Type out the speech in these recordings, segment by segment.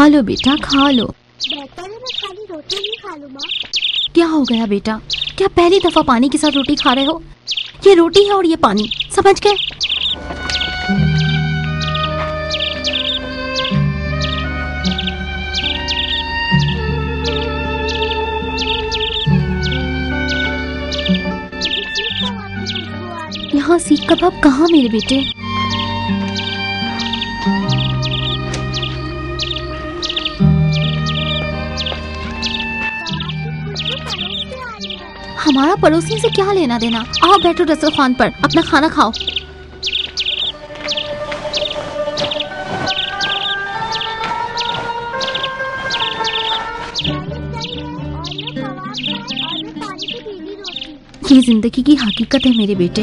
खा लो बेटा, खा लो। बेहतर है मैं खाली रोटी ही खा लूं माँ। क्या हो गया बेटा, क्या पहली दफा पानी के साथ रोटी खा रहे हो? ये रोटी है और ये पानी, समझ गए? यहाँ सीख कबाब कहाँ मेरे बेटे? हमारा पड़ोसी से क्या लेना देना? आओ बैठो दस्तरखान पर, अपना खाना खाओ। ये जिंदगी की हकीकत है मेरे बेटे।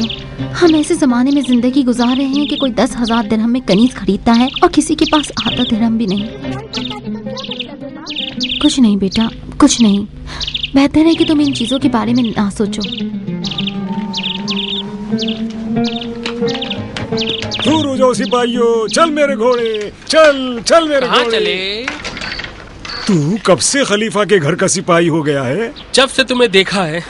हम ऐसे जमाने में जिंदगी गुजार रहे हैं कि कोई 10,000 दिरहम में कनीज खरीदता है और किसी के पास आधा दिरहम भी नहीं। कुछ नहीं बेटा, कुछ नहीं। बेहतर है कि तुम इन चीजों के बारे में ना सोचो। दूर हो जाओ सिपाहियों, चल मेरे घोड़े, चल चल मेरे घोड़े। चले? तू कब से खलीफा के घर का सिपाही हो गया है? जब से तुम्हें देखा है।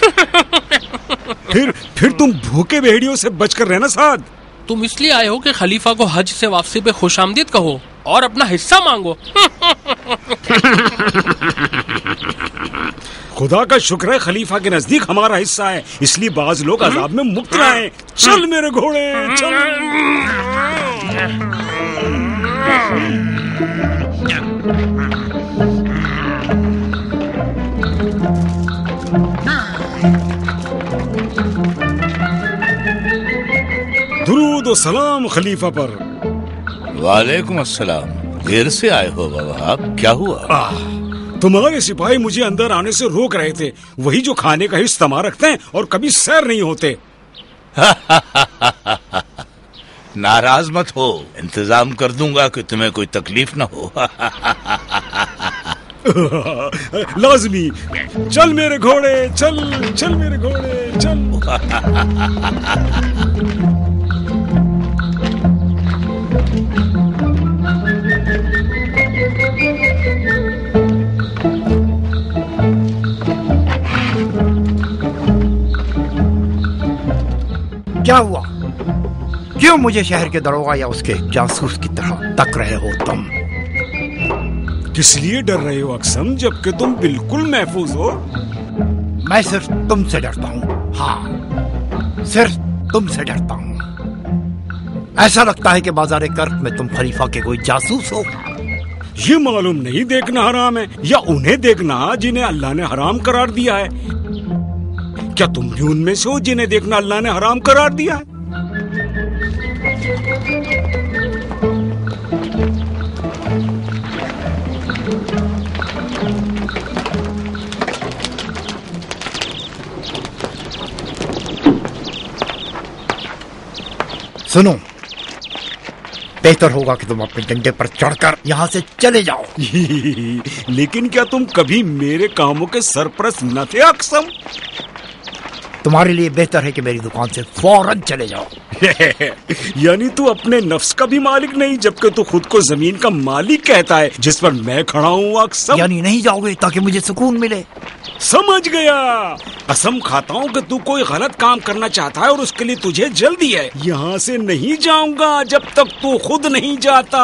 फिर तुम भूखे भेड़ियों से बचकर रहना साद। तुम इसलिए आए हो कि खलीफा को हज से वापसी पे खुशामदीद कहो और अपना हिस्सा मांगो। खुदा का शुक्र है खलीफा के नजदीक हमारा हिस्सा है, इसलिए बाज लोग अजाब में मुक्त रहे। चल मेरे घोड़े, चल। दुरूद और सलाम खलीफा पर। वालेकुम अस्सलाम। देर से आए हो बाबा, आप क्या हुआ? तुम्हारे सिपाही मुझे अंदर आने से रोक रहे थे। वही जो खाने का इस्तेमाल रखते हैं और कभी सैर नहीं होते। नाराज मत हो, इंतजाम कर दूंगा कि तुम्हें कोई तकलीफ न हो। लाजमी। चल मेरे घोड़े, चल चल मेरे घोड़े, चल। क्या हुआ? क्यों मुझे शहर के दरोगा या उसके जासूस की तरह तक रहे हो तुम? किस लिए डर रहे हो अक्सम, जबकि तुम बिल्कुल महफूज हो? मैं सिर्फ तुमसे डरता हूँ। हाँ, सिर्फ तुमसे डरता हूँ। ऐसा लगता है कि बाजारे कर्क में तुम खलीफा के कोई जासूस हो। ये मालूम नहीं देखना हराम है या उन्हें देखना जिन्हें अल्लाह ने हराम करार दिया है। क्या तुम भी उनमें से हो जिन्हें देखना अल्लाह ने हराम करार दिया है? सुनो, बेहतर होगा कि तुम अपने डंडे पर चढ़कर यहाँ से चले जाओ। लेकिन क्या तुम कभी मेरे कामों के सरपरस्त न थे अक्सम? तुम्हारे लिए बेहतर है कि मेरी दुकान से फौरन चले जाओ। यानी तू अपने नफ्स का भी मालिक नहीं, जबकि तू खुद को जमीन का मालिक कहता है जिस पर मैं खड़ा हूँ अक्सम। यानी नहीं जाओगे ताकि मुझे सुकून मिले? समझ गया। कसम खाता हूँ कि तू कोई गलत काम करना चाहता है और उसके लिए तुझे जल्दी है। यहाँ से नहीं जाऊंगा जब तक तू खुद नहीं जाता।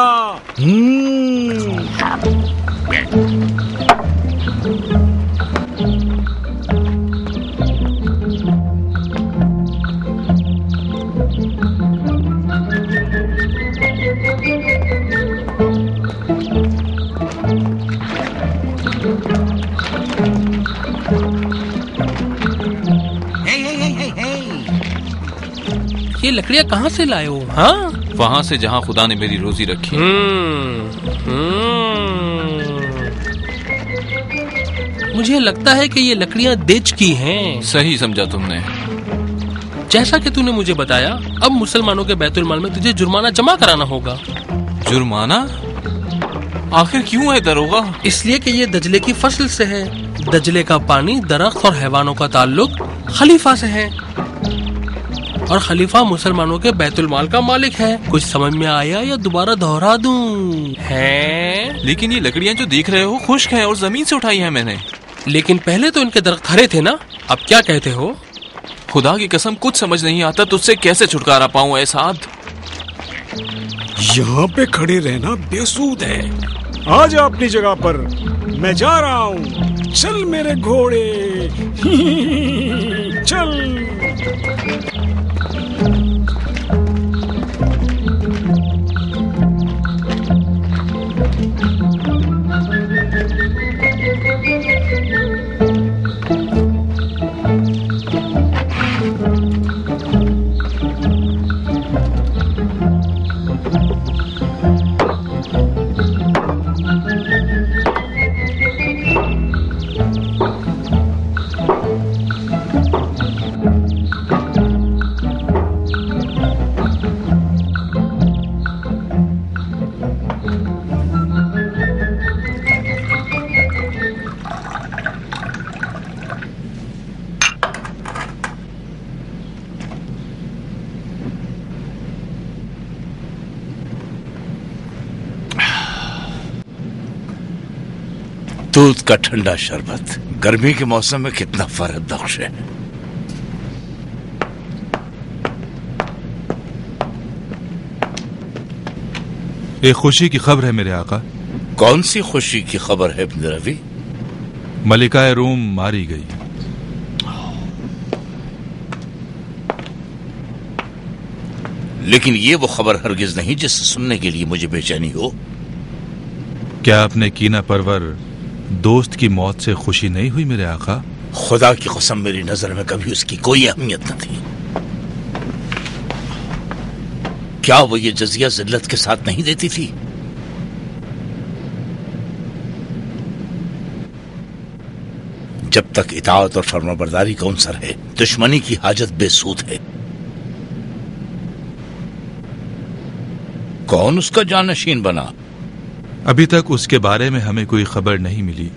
ये लकड़ियाँ कहाँ से लाए हो? हाँ, वहाँ से जहाँ खुदा ने मेरी रोजी रखी। मुझे लगता है कि ये लकड़ियाँ देच की हैं। सही समझा तुमने। जैसा कि तूने मुझे बताया, अब मुसलमानों के बैतुल माल में तुझे जुर्माना जमा कराना होगा। जुर्माना? आखिर क्यों है दरोगा? इसलिए कि ये दजले की फसल से है। दजले का पानी, दरख्त और हैवानों का ताल्लुक खलीफा से है। और खलीफा मुसलमानों के बैतुल माल का मालिक है। कुछ समझ में आया या दोबारा दोहरा दूं? हैं? लेकिन ये लकड़ियाँ जो देख रहे हो खुश्क हैं और जमीन से उठाई हैं मैंने। लेकिन पहले तो इनके दरख्त हरे थे ना, अब क्या कहते हो? खुदा की कसम कुछ समझ नहीं आता तुझसे कैसे छुटकारा पाऊं एसाद। यहाँ पे खड़े रहना बेसूद है। आ जा अपनी जगह पर, मैं जा रहा हूँ। चल मेरे घोड़े चल। दूध का ठंडा शरबत गर्मी के मौसम में कितना फर्क बख्श है। एक खुशी की खबर है मेरे आका। कौन सी खुशी की खबर है इब्न रवी? मलिका रूम मारी गई। लेकिन ये वो खबर हरगिज नहीं जिसे सुनने के लिए मुझे बेचैनी हो। क्या अपने कीना परवर दोस्त की मौत से खुशी नहीं हुई मेरे आका? खुदा की कसम मेरी नजर में कभी उसकी कोई अहमियत न थी। क्या वो ये जजिया जिल्लत के साथ नहीं देती थी? जब तक इताअत और फर्माबरदारी का उनसर है, दुश्मनी की हाजत बेसूद है। कौन उसका जानशीन बना? अभी तक उसके बारे में हमें कोई खबर नहीं मिली,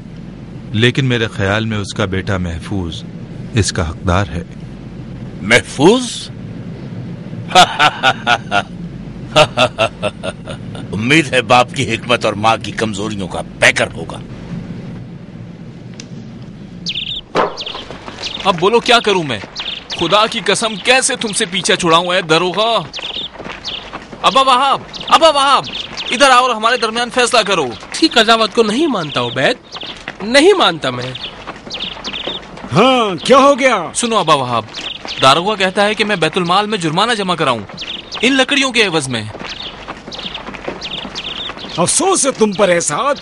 लेकिन मेरे ख्याल में उसका बेटा महफूज इसका हकदार है। महफूज? उम्मीद है बाप की हिकमत और माँ की कमजोरियों का पैकर होगा। अब बोलो क्या करूं मैं? खुदा की कसम कैसे तुमसे पीछा छुड़ाऊं है दरोगा? अबा वहाब इधर आओ और हमारे दरमियान फैसला करो। इसकी कजावत को नहीं मानता उबैद, नहीं मानता मैं। हाँ, क्या हो गया? सुनो अबा वहाब, दारोगा कहता है कि मैं बैतुल माल में जुर्माना जमा कराऊं इन लकड़ियों के एवज में। अफसोस है तुम पर एसाद।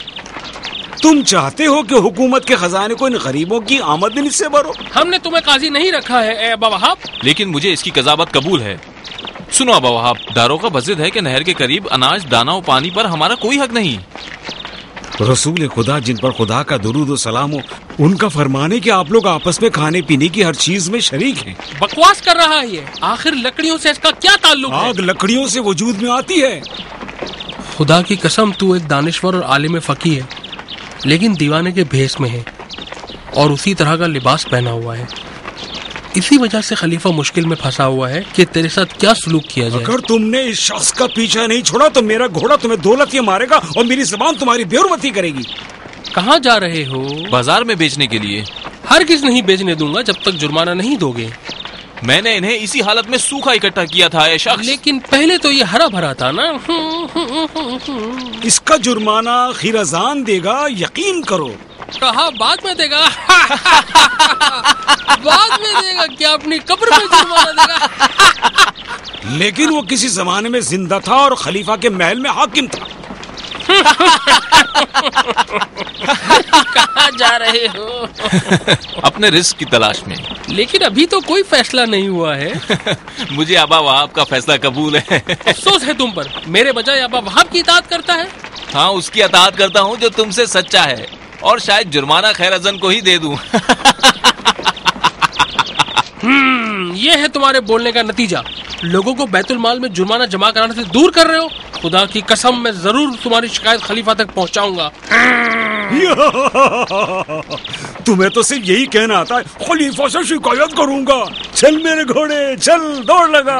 तुम चाहते हो कि हुकूमत के खजाने को इन गरीबों की आमदनी से भरो। हमने तुम्हें काजी नहीं रखा है अबा वहाब। लेकिन मुझे इसकी कजावत कबूल है। सुनो अबा वहाब, दारोगा बजिद है कि नहर के करीब अनाज, दाना और पानी पर हमारा कोई हक नहीं। रसूल खुदा जिन पर खुदा का दुरूद और सलाम हो, उनका फरमाने कि आप लोग आपस में खाने पीने की हर चीज में शरीक हैं। बकवास कर रहा है ये। आखिर लकड़ियों से इसका क्या ताल्लुक है? आग लकड़ियों से वजूद में आती है। खुदा की कसम तू एक दानिश्वर और आलिम फकी है, लेकिन दीवाने के भेष में है और उसी तरह का लिबास पहना हुआ है। इसी वजह से खलीफा मुश्किल में फंसा हुआ है कि तेरे साथ क्या सलूक किया जाए। अगर तुमने इस शख्स का पीछा नहीं छोड़ा तो मेरा घोड़ा तुम्हें दौलत ये मारेगा और मेरी जुबान तुम्हारी बेरुमती करेगी। कहाँ जा रहे हो? बाजार में बेचने के लिए। हरगिज़ नहीं बेचने दूंगा जब तक जुर्माना नहीं दोगे। मैंने इन्हें इसी हालत में सूखा इकट्ठा किया था ये शख्स। लेकिन पहले तो ये हरा भरा था ना। इसका जुर्माना खिराजान देगा, यकीन करो। कहा बाद में देगा? बाद में देगा क्या? अपनी कब्र में जुर्माना देगा? लेकिन वो किसी जमाने में जिंदा था और खलीफा के महल में हाकिम था। कहाँ जा रहे हो? अपने रिस्क की तलाश में। लेकिन अभी तो कोई फैसला नहीं हुआ है। मुझे अबा वहाब का फैसला कबूल है। अफसोस है तुम पर, मेरे बजाय अबा वहाब की इताअत करता है। हाँ, उसकी इताअत करता हूँ जो तुमसे सच्चा है, और शायद जुर्माना खैरअज़न को ही दे दूं। ये है तुम्हारे बोलने का नतीजा। लोगों को बैतुल माल में जुर्माना जमा कराने से दूर कर रहे हो। खुदा की कसम मैं जरूर तुम्हारी शिकायत खलीफा तक पहुंचाऊंगा। तुम्हें तो सिर्फ यही कहना आता है, खलीफा से शिकायत करूंगा। चल मेरे घोड़े, चल दौड़ लगा।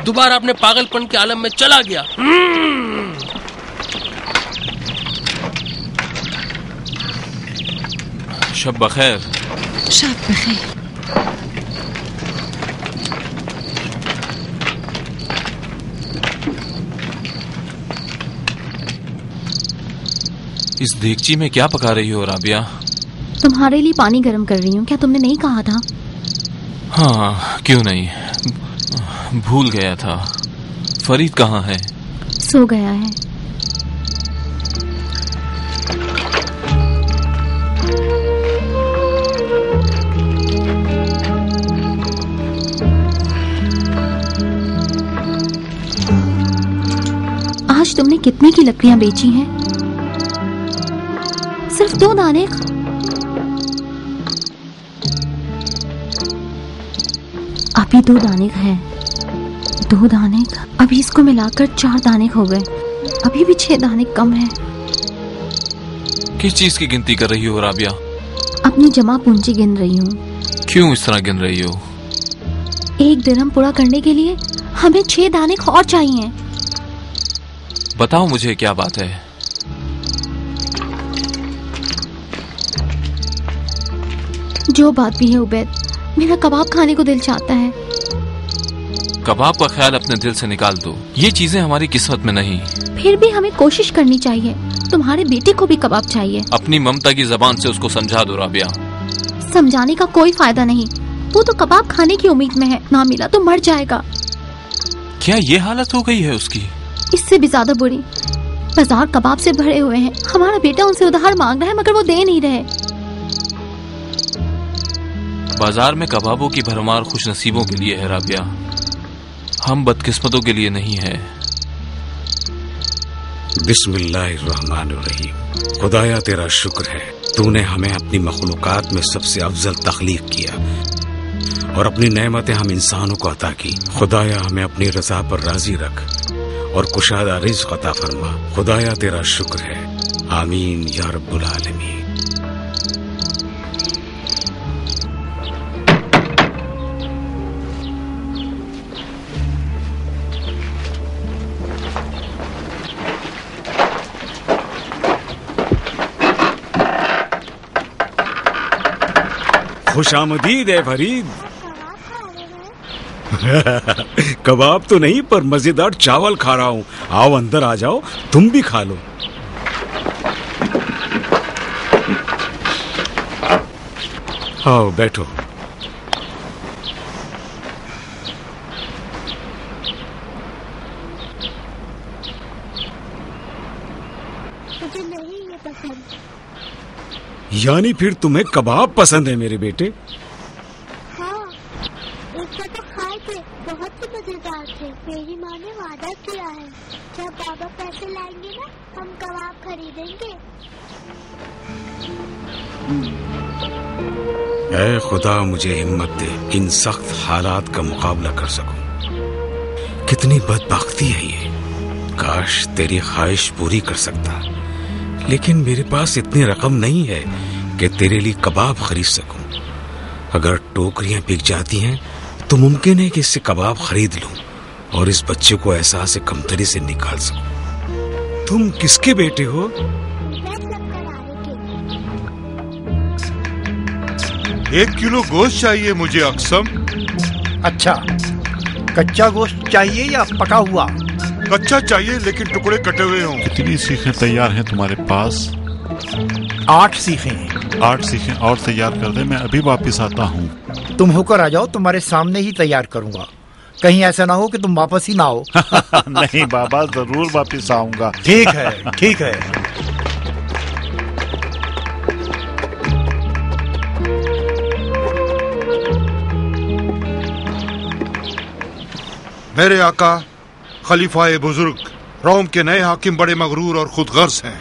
दोबारा अपने पागलपन के आलम में चला गया। शब बखैर। शब बखैर। इस देगची में क्या पका रही हो राबिया? तुम्हारे लिए पानी गर्म कर रही हूँ। क्या तुमने नहीं कहा था? हाँ, क्यों नहीं, भूल गया था। फरीद कहाँ है? सो गया है। आज तुमने कितने की लकड़ियां बेची हैं? सिर्फ 2 दाने। अभी 2 दाने हैं। 2 दाने, अभी इसको मिलाकर 4 दाने हो गए। अभी भी 6 दाने कम है। किस चीज की गिनती कर रही हो राबिया? अपनी जमा पूंजी गिन रही हूँ। क्यों इस तरह गिन रही हो? 1 दिरहम पूरा करने के लिए हमें 6 दाने और चाहिए। बताओ मुझे क्या बात है। जो बात भी है उबैद, मेरा कबाब खाने को दिल चाहता है। कबाब का ख्याल अपने दिल से निकाल दो। ये चीजें हमारी किस्मत में नहीं। फिर भी हमें कोशिश करनी चाहिए। तुम्हारे बेटे को भी कबाब चाहिए। अपनी ममता की जबान से उसको समझा दो राबिया। समझाने का कोई फायदा नहीं। वो तो कबाब खाने की उम्मीद में है। ना मिला तो मर जाएगा। क्या ये हालत हो गई है उसकी? इससे भी ज्यादा बुरी। बाजार कबाब से भरे हुए हैं। हमारा बेटा उनसे उधार मांग रहा है मगर वो दे नहीं रहे। बाजार में कबाबों की भरमार खुश नसीबों के लिए है राबिया, हम बदकिस्मतों के लिए नहीं है। बिस्मिल्लाहिर्रहमानिर्रहीम। खुदाया तेरा शुक्र है, तूने हमें अपनी मखलूकात में सबसे अफजल तख्लीक किया और अपनी नेमतें हम इंसानों को अता की। खुदाया हमें अपनी रज़ा पर राजी रख और कुशादा रिज़्क़ अता फरमा। खुदाया तेरा शुक्र है। आमीन या रब्बुल आलमीन। खुशामदीद है फरीद। कबाब तो नहीं पर मजेदार चावल खा रहा हूँ। आओ अंदर आ जाओ, तुम भी खा लो। आओ बैठो। मुझे नहीं ये पसंद। यानी फिर तुम्हें कबाब पसंद है मेरे बेटे? हाँ, एक बार तो खाए थे, बहुत ही मजेदार थे। मेरी माँ ने वादा किया है, जब बाबा पैसे लाएंगे ना, हम कबाब खरीदेंगे। ऐ खुदा मुझे हिम्मत दे, इन सख्त हालात का मुकाबला कर सकूं। कितनी बदबख्ती है ये। काश तेरी ख्वाहिश पूरी कर सकता, लेकिन मेरे पास इतनी रकम नहीं है कि तेरे लिए कबाब खरीद सकूं। अगर टोकरियां बिक जाती हैं तो मुमकिन है कि इससे कबाब खरीद लूं और इस बच्चे को एहसास कमतरी से निकाल सकूं। तुम किसके बेटे हो? बस लगकर आए 1 किलो गोश्त चाहिए मुझे अक्सम। अच्छा, कच्चा गोश्त चाहिए या पका हुआ? कच्चा चाहिए लेकिन टुकड़े कटे हुए हों। कितनी सीखें तैयार हैं तुम्हारे पास? 8 सीखें। 8 सीखें और तैयार कर दे, मैं अभी वापस आता हूँ। तुम होकर आ जाओ, तुम्हारे सामने ही तैयार करूंगा। कहीं ऐसा ना हो कि तुम वापस ही ना आओ। नहीं बाबा, जरूर वापस आऊंगा। ठीक है, ठीक है। मेरे आका खलीफाए बुजुर्ग रोम के नए हाकिम बड़े मगरूर और खुदगर्ज हैं।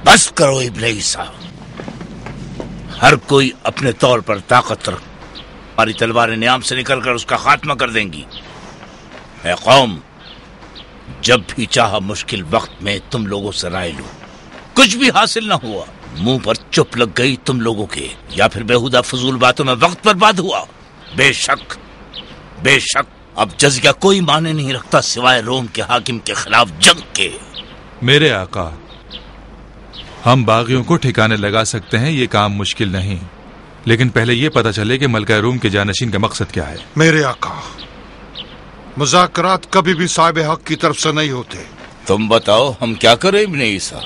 बस करो इब्लीस, हर कोई अपने तौर पर ताकत रख। हमारी तलवारें न्याम से निकलकर उसका खात्मा कर देंगी। ऐ कौम, जब भी चाहा मुश्किल वक्त में तुम लोगों से राय लो। कुछ भी हासिल न हुआ, मुंह पर चुप लग गई तुम लोगों के, या फिर बेहुदा फजूल बातों में वक्त बर्बाद हुआ? बेशक बेशक अब जजिया कोई माने नहीं रखता सिवाय रोम के हाकिम के खिलाफ जंग के। मेरे आका, हम बागियों को ठिकाने लगा सकते हैं, ये काम मुश्किल नहीं, लेकिन पहले ये पता चले कि मलका रूम के जानशीन का मकसद क्या है। मेरे आका, मुज़ाकरात कभी भी साहिब हक की तरफ से नहीं होते। तुम बताओ हम क्या करें इब्ने ईसा?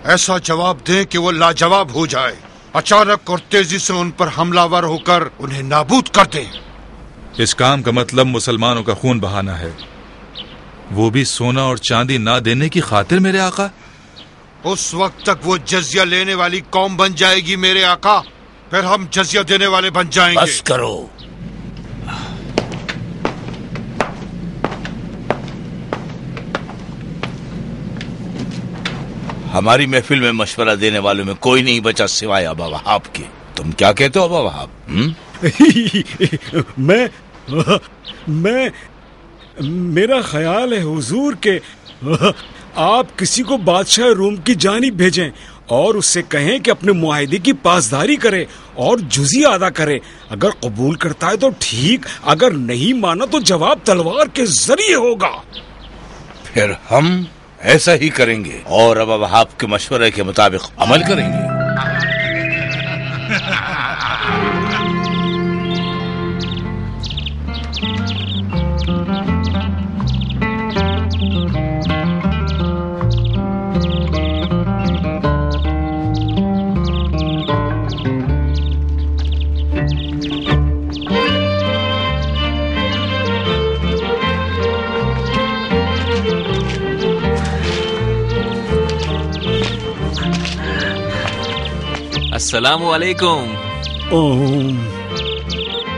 ऐसा जवाब दें कि वो लाजवाब हो जाए, अचानक और तेजी से उन पर हमलावर होकर उन्हें नाबूद कर दें। इस काम का मतलब मुसलमानों का खून बहाना है, वो भी सोना और चांदी ना देने की खातिर। मेरे आका, उस वक्त तक वो जजिया लेने वाली कौम बन जाएगी मेरे आका, फिर हम जजिया देने वाले बन जाएंगे। बस करो। हमारी महफिल में मशवरा देने वालों में कोई नहीं बचा सिवाय अबा वहाब के। तुम क्या कहते हो अबा वहाब? मैं मेरा ख्याल है हुजूर के आप किसी को बादशाह रूम की जानिब भेजें और उससे कहें कि अपने मुआहिदे की पासदारी करे और जुजिया अदा करे। अगर कबूल करता है तो ठीक, अगर नहीं माना तो जवाब तलवार के जरिए होगा। फिर हम ऐसा ही करेंगे और अबा वहाब के मशवरे के मुताबिक अमल करेंगे। अस्सलामुअलैकुम।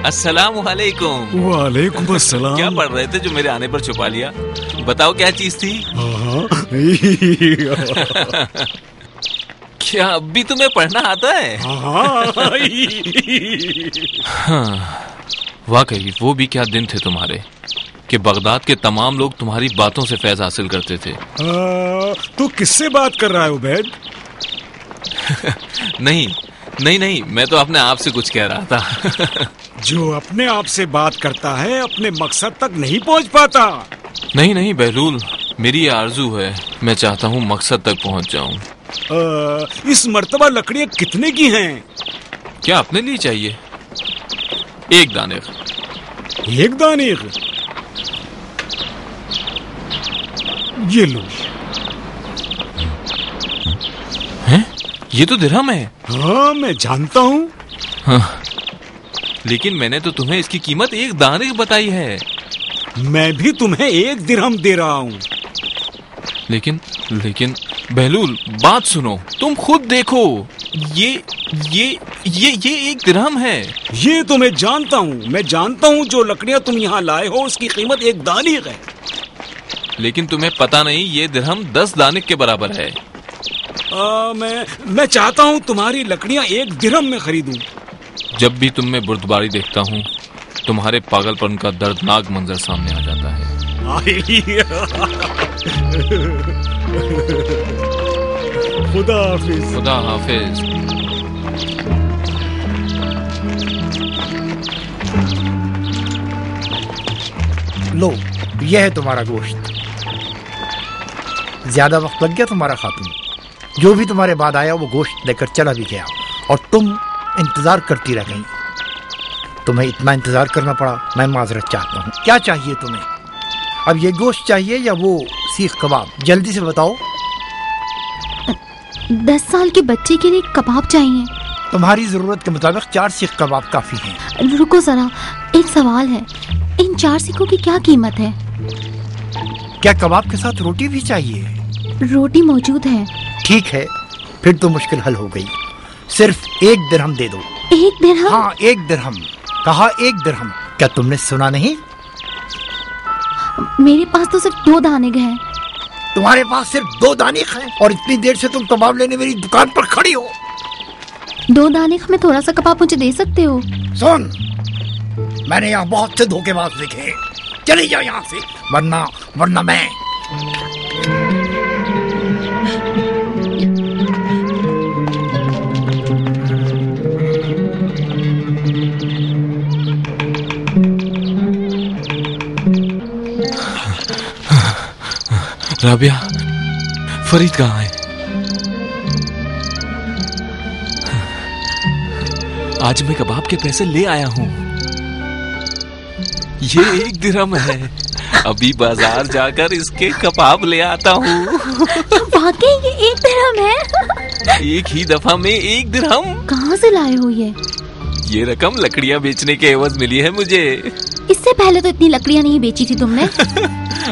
अस्सलामुअलैकुम। वालेकुम अस्सलाम। क्या पढ़ रहे थे जो मेरे आने पर छुपा लिया? बताओ क्या चीज थी? क्या अब भी तुम्हें पढ़ना आता है? हाँ, वाकई वो भी क्या दिन थे तुम्हारे कि बगदाद के तमाम लोग तुम्हारी बातों से फैज हासिल करते थे। तो किससे बात कर रहा है उबैद? नहीं, मैं तो अपने आप से कुछ कह रहा था। जो अपने आप से बात करता है अपने मकसद तक नहीं पहुंच पाता। नहीं बहलूल, मेरी ये आरजू है, मैं चाहता हूँ मकसद तक पहुंच जाऊं। इस मर्तबा लकड़ियां कितने की हैं? क्या अपने लिए चाहिए? एक दानेर। एक दानेर? ये लो। ये तो दिरहम है। हाँ, मैं जानता हूँ। हाँ, लेकिन मैंने तो तुम्हें इसकी कीमत एक दाने बताई है। मैं भी तुम्हें एक दिरहम दे रहा हूँ। लेकिन बहलूल, बात सुनो, तुम खुद देखो, ये एक दिरहम है। ये तो मैं जानता हूँ, जो लकड़ियाँ तुम यहाँ लाए हो उसकी कीमत एक दानेर है। लेकिन तुम्हें पता नहीं ये दिरहम 10 दानिक के बराबर है। मैं चाहता हूँ तुम्हारी लकड़ियाँ एक दिरहम में खरीदूं। जब भी तुम में बुर्दबारी देखता हूँ तुम्हारे पागलपन का दर्दनाक मंजर सामने आ जाता है। खुदा हाफिज। खुदा हाफिज। लो, यह है तुम्हारा गोश्त। ज्यादा वक्त लग गया तुम्हारा खातून? जो भी तुम्हारे बाद आया वो गोश्त लेकर चला भी गया और तुम इंतजार करती रह गई। तुम्हें इतना इंतजार करना पड़ा, मैं माजरत चाहता हूँ। क्या चाहिए तुम्हें? अब ये गोश्त चाहिए या वो सीख कबाब? जल्दी से बताओ। 10 साल के बच्चे के लिए कबाब चाहिए। तुम्हारी जरूरत के मुताबिक 4 सीख कबाब काफी हैं। रुको जरा, एक सवाल है, इन 4 सीखों की क्या कीमत है? क्या कबाब के साथ रोटी भी चाहिए? रोटी मौजूद है। ठीक है, फिर तो मुश्किल हल हो गई। सिर्फ 1 दिरहम दे दो। 1 दिरहम? हाँ, 1 दिरहम। कहा 1 दिरहम। क्या तुमने सुना नहीं? मेरे पास तो सिर्फ 2 दाने हैं। तुम्हारे पास सिर्फ 2 दाने हैं और इतनी देर से तुम कबाब लेने मेरी दुकान पर खड़ी हो। 2 दाने में थोड़ा सा कबाब मुझे दे सकते हो? सुन, मैंने यहाँ बहुत से धोखेबाज देखे। चली जाओ यहाँ से, वरना मैं। राबिया, फरीद कहाँ है? आज मैं कबाब के पैसे ले आया हूँ। ये 1 दिरहम है। अभी बाजार जाकर इसके कबाब ले आता हूँ। वाकई ये 1 दिरहम है? एक ही दफा में 1 दिरहम। कहाँ से लाए हो ये रकम लकड़ियाँ बेचने के एवज मिली है मुझे। इससे पहले तो इतनी लकड़ियाँ नहीं बेची थी तुमने।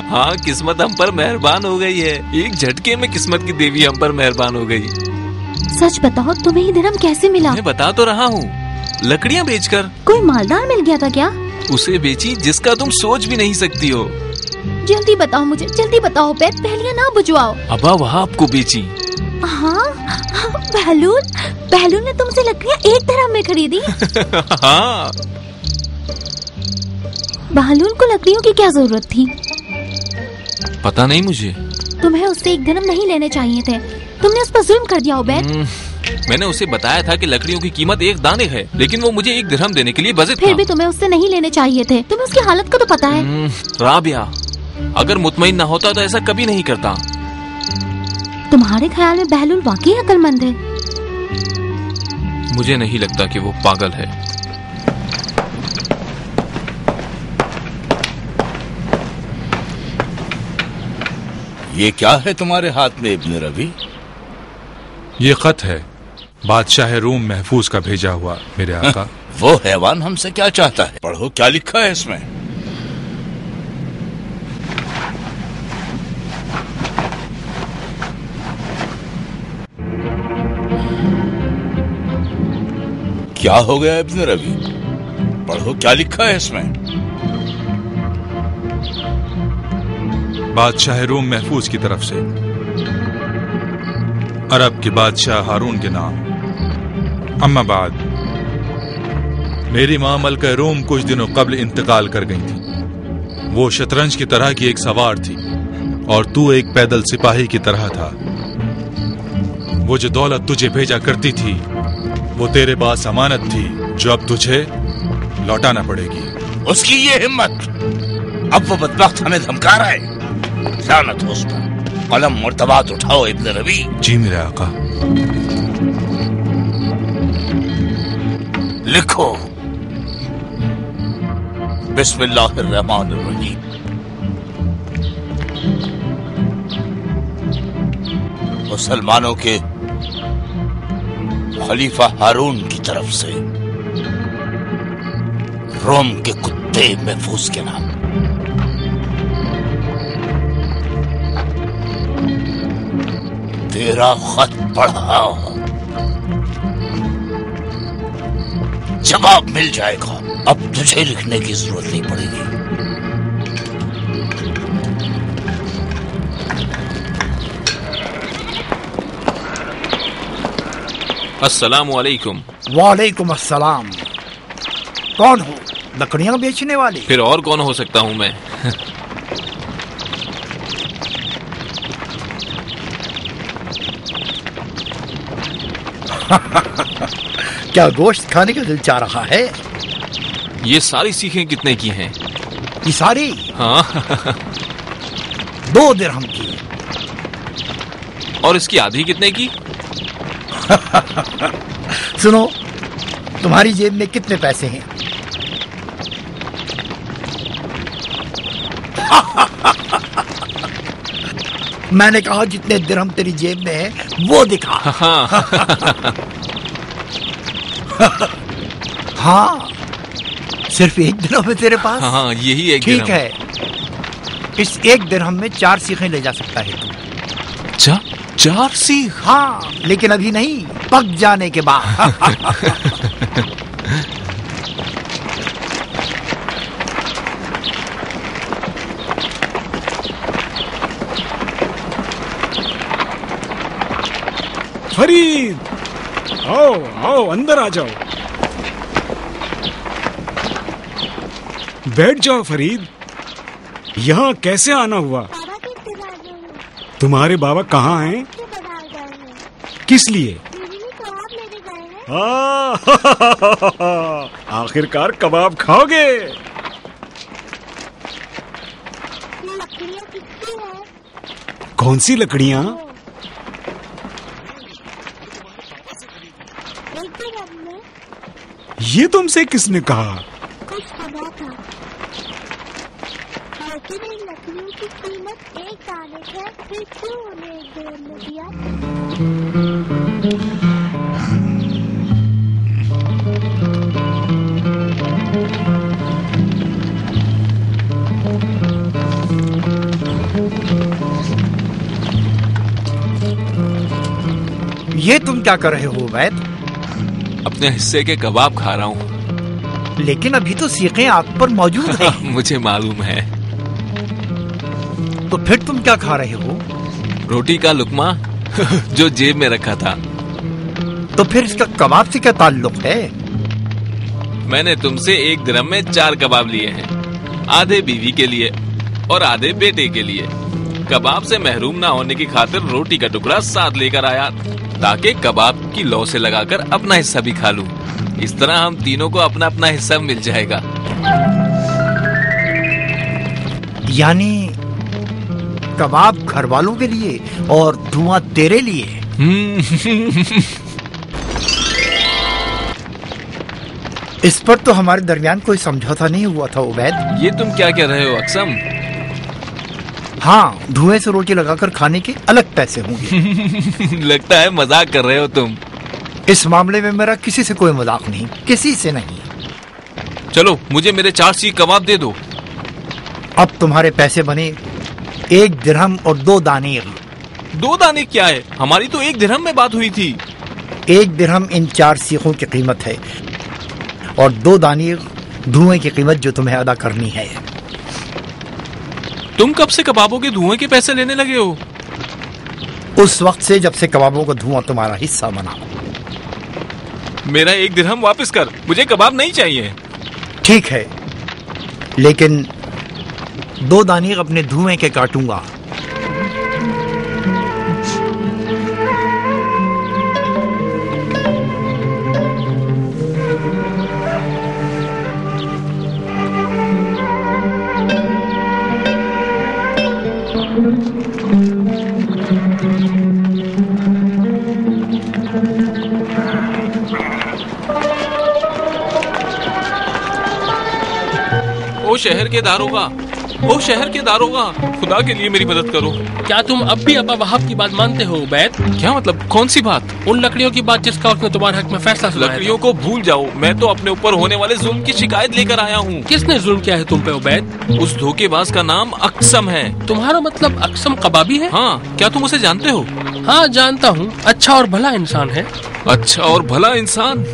हाँ, किस्मत हम पर मेहरबान हो गई है। एक झटके में किस्मत की देवी हम पर मेहरबान हो गई। सच बताओ, तुम्हें ये दिरहम कैसे मिला? मैं बता तो रहा हूँ, लकड़ियाँ बेचकर। कोई मालदार मिल गया था क्या? उसे बेची जिसका तुम सोच भी नहीं सकती हो। जल्दी बताओ मुझे, जल्दी बताओ, पहलियाँ ना बुझवाओ। अबा वहाब को बेची। हाँ, बहलूल ने तुमसे लकड़ियाँ 1 दिरहम में खरीदी? हाँ। बहलूल को लकड़ियों की क्या जरूरत थी? पता नहीं मुझे। तुम्हें उससे 1 दिरहम नहीं लेने चाहिए थे। तुमने उस पर जुल्म कर दिया उबैद। मैंने उसे बताया था कि लकड़ियों की कीमत 1 दाने है, लेकिन वो मुझे 1 दिरहम देने के लिए बज़िद था। फिर भी तुम्हें उससे नहीं लेने चाहिए थे। तुम्हें उसकी हालत का तो पता है। राबिया, अगर मुतमईन न होता तो ऐसा कभी नहीं करता। तुम्हारे ख्याल में बहलूल वाकई अक्लमंद है? मुझे नहीं लगता कि वो पागल है। ये क्या है तुम्हारे हाथ में इब्न रबी? ये खत है, बादशाह रूम महफूज का भेजा हुआ मेरे आका। वो हैवान हमसे क्या चाहता है? पढ़ो क्या लिखा है इसमें। क्या हो गया इब्न रबी? पढ़ो क्या लिखा है इसमें। बादशाह रूम महफूज की तरफ से अरब के बादशाह हारून के नाम। अम्मा बाद, मेरी माँ मलका रूम कुछ दिनों कबल इंतकाल कर गई थी। वो शतरंज की तरह की एक सवार थी और तू एक पैदल सिपाही की तरह था। वो जो दौलत तुझे भेजा करती थी वो तेरे पास अमानत थी, जो अब तुझे लौटाना पड़ेगी। उसकी ये हिम्मत! अब वो बदबख्त हमें धमका रहा है। लानत हो उस पर। कलम मुर्तबात उठाओ इब्न रबी। जी मेरे आका। लिखो, बिस्मिल्लाहिर्रहमानिर्रहीम। मुसलमानों के खलीफा हारून की तरफ से रोम के कुत्ते महफूज के नाम। तेरा खत पढ़ा, जवाब मिल जाएगा। अब तुझे लिखने की जरूरत नहीं पड़ेगी। अस्सलामु अलैकुम। वालेकुम अस्सलाम। कौन हो? लकड़ियां बेचने वाले? फिर और कौन हो सकता हूं मैं? क्या गोश्त खाने का दिल चाह रहा है? ये सारी सीखें कितने की हैं? ये सारी? हाँ। 2 दिरहम की। और इसकी आधी कितने की? सुनो, तुम्हारी जेब में कितने पैसे हैं? मैंने कहा जितने दिरहम तेरी जेब में है वो दिखा। हाँ, सिर्फ 1 दिरहम है तेरे पास? हाँ, यही 1 दिरहम। ठीक है, इस 1 दिरहम में 4 सीखें ले जा सकता है तू। 4 सीख? हाँ, लेकिन अभी नहीं, पक जाने के बाद। फरीद, आओ आओ, अंदर आ जाओ। बैठ जाओ फरीद। यहाँ कैसे आना हुआ? तुम्हारे बाबा कहाँ हैं? किस लिए? आखिरकार कबाब खाओगे? कौन सी लकड़ियाँ? एक दिरहम में ये तुमसे किसने कहा? कुछ सुना था, लेकिन इन लकड़ियों की कीमत एक दाने है, फिर क्यों उन्हें एक दिरहम में दिया? ये तुम क्या कर रहे हो उबैद? अपने हिस्से के कबाब खा रहा हूँ। लेकिन अभी तो सीखें आग पर मौजूद हैं। मुझे मालूम है। तो फिर तुम क्या खा रहे हो? रोटी का लुकमा जो जेब में रखा था। तो फिर इसका कबाब से क्या ताल्लुक है? मैंने तुमसे एक दिरहम में 4 कबाब लिए हैं, आधे बीवी के लिए और आधे बेटे के लिए। कबाब से महरूम ना होने की खातिर रोटी का टुकड़ा साथ लेकर आया, ताकि कबाब की लौ से लगाकर अपना हिस्सा भी खा लूं। इस तरह हम तीनों को अपना अपना हिस्सा मिल जाएगा। यानी कबाब घर वालों के लिए और धुआं तेरे लिए। इस पर तो हमारे दरमियान कोई समझौता नहीं हुआ था उबैद। ये तुम क्या कह रहे हो अक्सम? हाँ, धुएं से रोटी लगाकर खाने के अलग पैसे होंगे। लगता है मजाक कर रहे हो तुम। इस मामले में मेरा किसी से कोई मजाक नहीं, किसी से नहीं। चलो मुझे मेरे 4 सीख कबाब दे दो। अब तुम्हारे पैसे बने 1 दिरहम और 2 दानेर। 2 दाने क्या है? हमारी तो 1 दिरहम में बात हुई थी। 1 दिरहम इन 4 सीखों की कीमत है और 2 दानेर धुएं की कीमत जो तुम्हें अदा करनी है। तुम कब से कबाबों के धुएं के पैसे लेने लगे हो? उस वक्त से जब से कबाबों का धुआं तुम्हारा हिस्सा बना। मेरा 1 दिरहम वापस कर, मुझे कबाब नहीं चाहिए। ठीक है, लेकिन 2 दानेर अपने धुएं के काटूंगा। ओ शहर के दारोगा, ओ शहर के दारोगा, खुदा के लिए मेरी मदद करो। क्या तुम अब भी अब्बा वहाब की बात मानते हो उबैद? क्या मतलब? कौन सी बात? उन लकड़ियों की बात जिसका उसने तुम्हारे हक में फैसला सुनाया था। लकड़ियों को भूल जाओ, मैं तो अपने ऊपर होने वाले जुल्म की शिकायत लेकर आया हूँ। किसने जुल्म किया है तुम पे उबैद? उस धोखेबाज का नाम अक्सम है। तुम्हारा मतलब अक्सम कबाबी है? हाँ, क्या तुम उसे जानते हो? हाँ जानता हूँ, अच्छा और भला इंसान है। अच्छा और भला इंसान?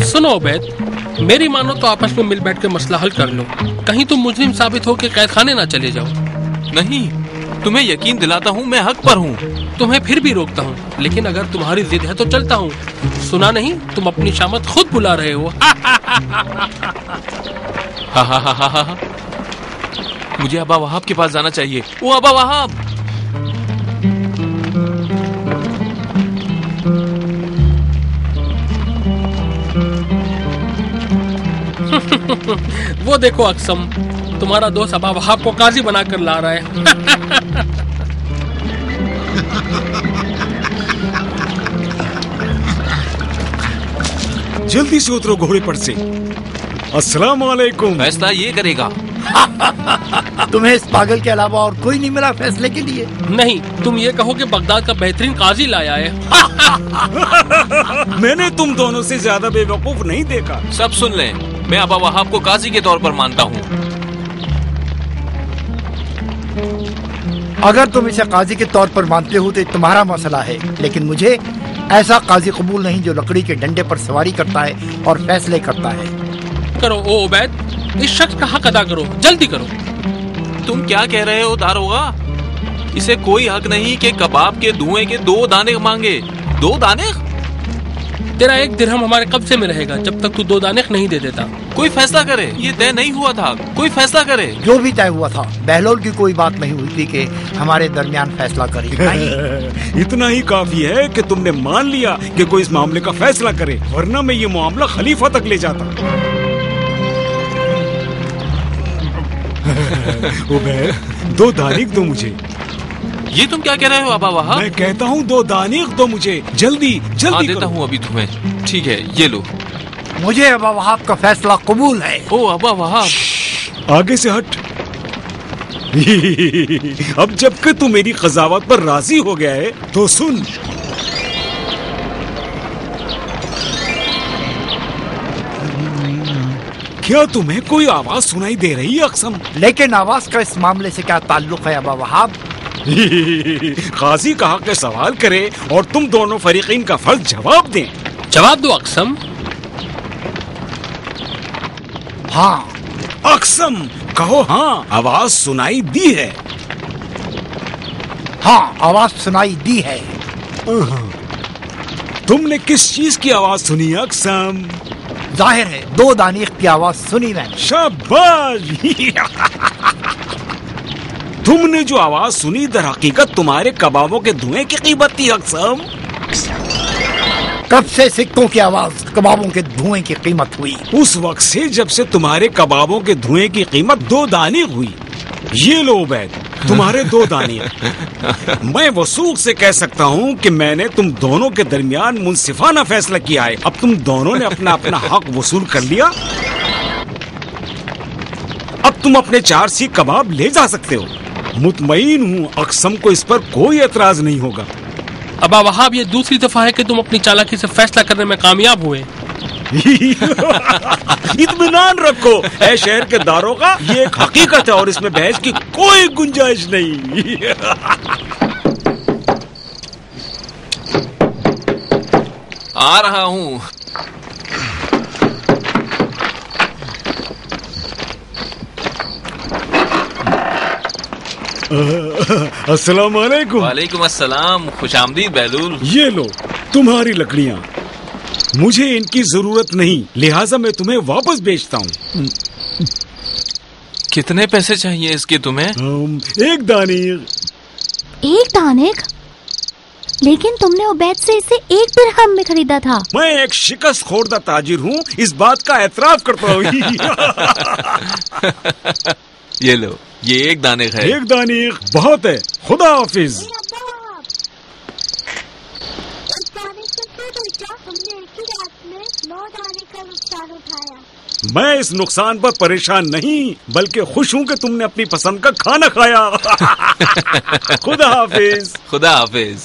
सुनो उबैद, मेरी मानो तो आपस में मिल बैठ के मसला हल कर लो। कहीं तुम मुजरिम साबित हो के कैद खाने ना चले जाओ। नहीं, तुम्हें यकीन दिलाता हूँ मैं हक पर हूँ। तुम्हें फिर भी रोकता हूँ, लेकिन अगर तुम्हारी जिद है तो चलता हूँ। सुना नहीं, तुम अपनी शामत खुद बुला रहे हो। मुझे अब्बा वहाब के पास जाना चाहिए। ओ अब्बा वहाब! वो देखो अक्सम, तुम्हारा दोस्त अब्बा वहाब को काजी बनाकर ला रहा है। जल्दी से उतरो घोड़े पर से। अस्सलाम वालेकुम। फैसला ये करेगा। तुम्हें इस पागल के अलावा और कोई नहीं मिला फैसले के लिए? नहीं, तुम ये कहो कि बगदाद का बेहतरीन काजी लाया है। मैंने तुम दोनों से ज्यादा बेवकूफ नहीं देखा। सब सुन लें, मैं अब्बा वहाब को काजी के तौर पर मानता हूँ। अगर तुम इसे काजी के तौर पर मानते हो तो तुम्हारा मसला है, लेकिन मुझे ऐसा काजी कबूल नहीं जो लकड़ी के डंडे पर सवारी करता है और फैसले करता है। करो ओ उबैद, इस शख्स का हक अदा करो, जल्दी करो। तुम क्या कह रहे हो दारोगा? इसे कोई हक नहीं कि कबाब के धुएं के 2 दाने मांगे। 2 दाने? तेरा 1 दिरहम हमारे कब्जे में रहेगा जब तक तू 2 दाने नहीं दे देता। कोई फैसला करे, ये तय नहीं हुआ था। कोई फैसला करे। जो भी तय हुआ था, बहलोल की कोई बात नहीं हुई थी कि हमारे दरमियान फैसला करे। इतना ही काफी है कि तुमने मान लिया कि कोई इस मामले का फैसला करे, वरना मैं ये मामला खलीफा तक ले जाता। उबैद, 2 दानिक दो मुझे। ये तुम क्या कह रहे हो अबा वहाब? मैं कहता हूँ 2 दानीक दो मुझे, जल्दी जल्दी। हाँ देता हूँ अभी तुम्हें। ठीक है, ये लो। मुझे अबा वहाब का फैसला कबूल है। ओ अबा वहाब, आगे से हट। अब जबकि तू मेरी कजावत पर राजी हो गया है तो सुन। क्या तुम्हें कोई आवाज सुनाई दे रही है अक्सम? लेकिन आवाज का इस मामले से क्या ताल्लुक है अबा वहाब? काजी कहा के सवाल करे और तुम दोनों फरीकीन का फर्ज जवाब दें। जवाब दो अक्सम। हाँ अक्सम कहो। हाँ, आवाज सुनाई दी है। हाँ, आवाज सुनाई दी है। तुमने किस चीज की आवाज सुनी है अक्सम? जाहिर है 2 दानीक की आवाज सुनी मैंने। शाबाश। तुमने जो आवाज सुनी दर हकीकत तुम्हारे कबाबों के धुएं की कीमत थी अक्सम। कब से सिक्कों की आवाज कबाबों के धुएं की कीमत हुई? उस वक्त से जब से तुम्हारे कबाबों के धुएं की कीमत 2 दानीक हुई। ये लो उबैद, तुम्हारे 2 दानीक। मैं वसूख से कह सकता हूँ कि मैंने तुम दोनों के दरमियान मुंसिफाना फैसला किया है। अब तुम दोनों ने अपना अपना हक वसूल कर लिया। अब तुम अपने 4 सीख कबाब ले जा सकते हो। मुतमईन हूँ अक्सम को इस पर कोई एतराज नहीं होगा। अबा वहाब, ये दूसरी दफा है कि तुम अपनी चालाकी से फैसला करने में कामयाब हुए। इत्मीनान रखो ऐ शहर के दारों का, ये एक हकीकत है और इसमें बहस की कोई गुंजाइश नहीं। आ रहा हूँ। अस्सलाम वालेकुम। वालेकुम अस्सलाम, खुशामदीद बहलूल। ये लो तुम्हारी लकड़ियाँ। मुझे इनकी जरूरत नहीं, लिहाजा मैं तुम्हें वापस बेचता हूँ। कितने पैसे चाहिए इसके तुम्हें? 1 दानीक। 1 दानीक? लेकिन तुमने उबैद से इसे 1 दिरहम में खरीदा था। मैं एक शिकस्त खोरदा ताजिर हूँ, इस बात का एतराफ करता हूँ। ये लो, ये 1 दानीक है। 1 दानीक बहुत है। खुदा हाफिज। हमने एक ही रात में 9 दाने का नुकसान उठाया। मैं इस नुकसान पर परेशान नहीं बल्कि खुश हूँ कि तुमने अपनी पसंद का खाना खाया। खुदा हाफिज। खुदा हाफिज।